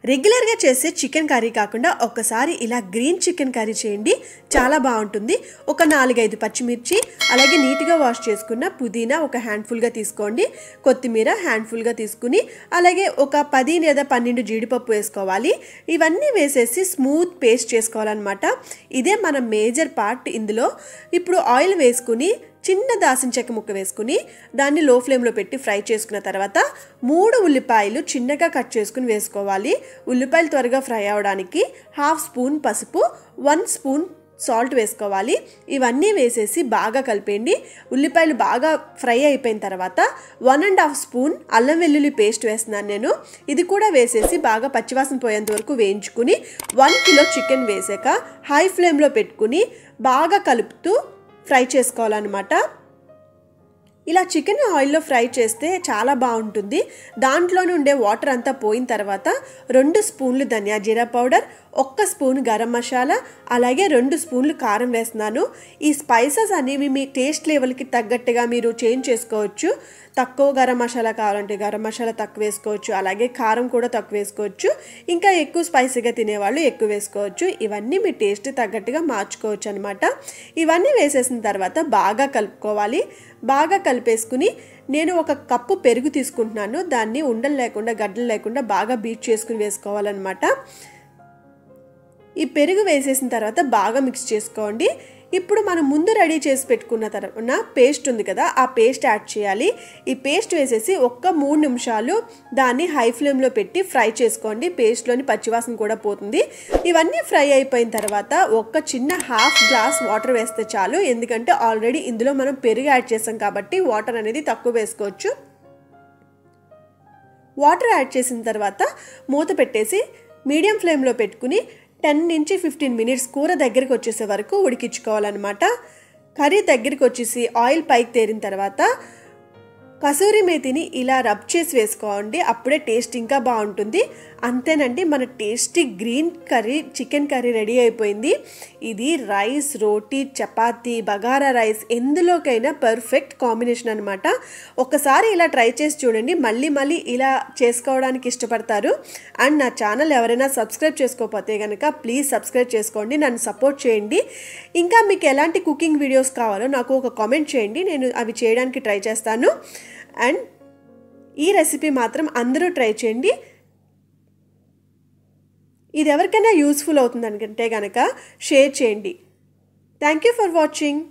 రెగ్యులర్గా చేసే chicken curry కాకుండా ఒక్కసారి ఇలా గ్రీన్ చికెన్ కర్రీ చేయండి, చాలా బాగుంటుంది. ఒక 4-5 పచ్చిమిర్చి, అలాగే నీట్గా వాష్ చేసుకున్న పుదీనా ఒక హ్యాండ్ఫుల్గా తీసుకోండి, కొత్తిమీర హ్యాండ్ఫుల్గా తీసుకుని, అలాగే ఒక 10 లేదా 12 జీడిపప్పు వేసుకోవాలి. ఇవన్నీ వేసేసి స్మూత్ పేస్ట్ చేసుకోవాలన్నమాట. ఇదే మన మేజర్ పార్ట్ ఇందులో. ఇప్పుడు ఆయిల్ వేసుకుని చిన్న దాల్చిన చెక్క ముక్క వేసుకుని దాన్ని లో ఫ్లేమ్లో పెట్టి ఫ్రై చేసుకున్న తర్వాత 3 ఉల్లిపాయలు చిన్నగా కట్ చేసుకుని వేసుకోవాలి. ఉల్లిపాయలు త్వరగా ఫ్రై అవడానికి 1/2 స్పూన్ పసుపు, 1 స్పూన్ సాల్ట్ వేసుకోవాలి. ఇవన్నీ వేసేసి బాగా కలిపేయండి. ఉల్లిపాయలు బాగా ఫ్రై అయిపోయిన తర్వాత 1.5 స్పూన్ అల్లం వెల్లుల్లి పేస్ట్ వేస్తున్నాను నేను. ఇది కూడా వేసేసి బాగా పచ్చివాసన పోయేంత వరకు వేయించుకుని 1 కిలో చికెన్ వేసాక హై ఫ్లేమ్లో పెట్టుకుని బాగా కలుపుతూ ఫ్రై చేసుకోవాలన్నమాట. ఇలా చికెన్ ఆయిల్లో ఫ్రై చేస్తే చాలా బాగుంటుంది. దాంట్లోనే ఉండే వాటర్ అంతా పోయిన తర్వాత 2 స్పూన్లు ధనియా జీరా పౌడర్, 1 స్పూన్ గరం మసాలా, అలాగే 2 స్పూన్లు కారం వేస్తున్నాను. ఈ స్పైసెస్ అనేవి మీ టేస్ట్ లెవెల్కి తగ్గట్టుగా మీరు చేంజ్ చేసుకోవచ్చు. తక్కువ గరం మసాలా కావాలంటే గరం మసాలా తక్కువ వేసుకోవచ్చు, అలాగే కారం కూడా తక్కువ వేసుకోవచ్చు. ఇంకా ఎక్కువ స్పైసీగా తినేవాళ్ళు ఎక్కువ వేసుకోవచ్చు. ఇవన్నీ మీ టేస్ట్ తగ్గట్టుగా మార్చుకోవచ్చు అనమాట. ఇవన్నీ వేసేసిన తర్వాత బాగా కలుపుకోవాలి. బాగా కలిపేసుకుని నేను 1 కప్పు పెరుగు తీసుకుంటున్నాను. దాన్ని ఉండలు లేకుండా గడ్డలు లేకుండా బాగా బీట్ చేసుకుని వేసుకోవాలన్నమాట. ఈ పెరుగు వేసేసిన తర్వాత బాగా మిక్స్ చేసుకోండి. ఇప్పుడు మనం ముందు రెడీ చేసి పెట్టుకున్న తర్వాత పేస్ట్ ఉంది కదా, ఆ పేస్ట్ యాడ్ చేయాలి. ఈ పేస్ట్ వేసేసి 3 నిమిషాలు దాన్ని హై ఫ్లేమ్లో పెట్టి ఫ్రై చేసుకోండి. పేస్ట్లోని పచ్చివాసన కూడా పోతుంది. ఇవన్నీ ఫ్రై అయిపోయిన తర్వాత ఒక చిన్న 1/2 గ్లాస్ వాటర్ వేస్తే చాలు. ఎందుకంటే ఆల్రెడీ ఇందులో మనం పెరుగు యాడ్ చేసాం కాబట్టి వాటర్ అనేది తక్కువ వేసుకోవచ్చు. వాటర్ యాడ్ చేసిన తర్వాత మూత పెట్టేసి మీడియం ఫ్లేమ్లో పెట్టుకుని 10 నుంచి 15 మినిట్స్ కూర దగ్గరికి వచ్చేసే వరకు ఉడికించుకోవాలన్నమాట. కర్రీ దగ్గరికి వచ్చేసి ఆయిల్ పైకి తేరిన తర్వాత కసూరి మేతిని ఇలా రబ్ చేసి వేసుకోండి. అప్పుడే టేస్ట్ ఇంకా బాగుంటుంది. అంతేనండి, మన tasty green curry chicken curry ready అయిపోయింది. ఇది రైస్, రోటీ, చపాతీ, బగారా రైస్ ఎందులోకైనా పర్ఫెక్ట్ కాంబినేషన్ అనమాట. ఒకసారి ఇలా ట్రై చేసి చూడండి, మళ్ళీ మళ్ళీ ఇలా చేసుకోవడానికి ఇష్టపడతారు. అండ్ నా ఛానల్ ఎవరైనా సబ్స్క్రైబ్ చేసుకోకపోతే కనుక ప్లీజ్ సబ్స్క్రైబ్ చేసుకోండి, నన్ను సపోర్ట్ చేయండి. ఇంకా మీకు ఎలాంటి కుకింగ్ వీడియోస్ కావాలో నాకు ఒక కామెంట్ చేయండి, నేను అవి చేయడానికి ట్రై చేస్తాను. అండ్ ఈ రెసిపీ మాత్రం అందరూ ట్రై చేయండి. ఇది ఎవరికైనా యూస్ఫుల్ అవుతుంది అనుకుంటే కనుక షేర్ చేయండి. Thank you for watching.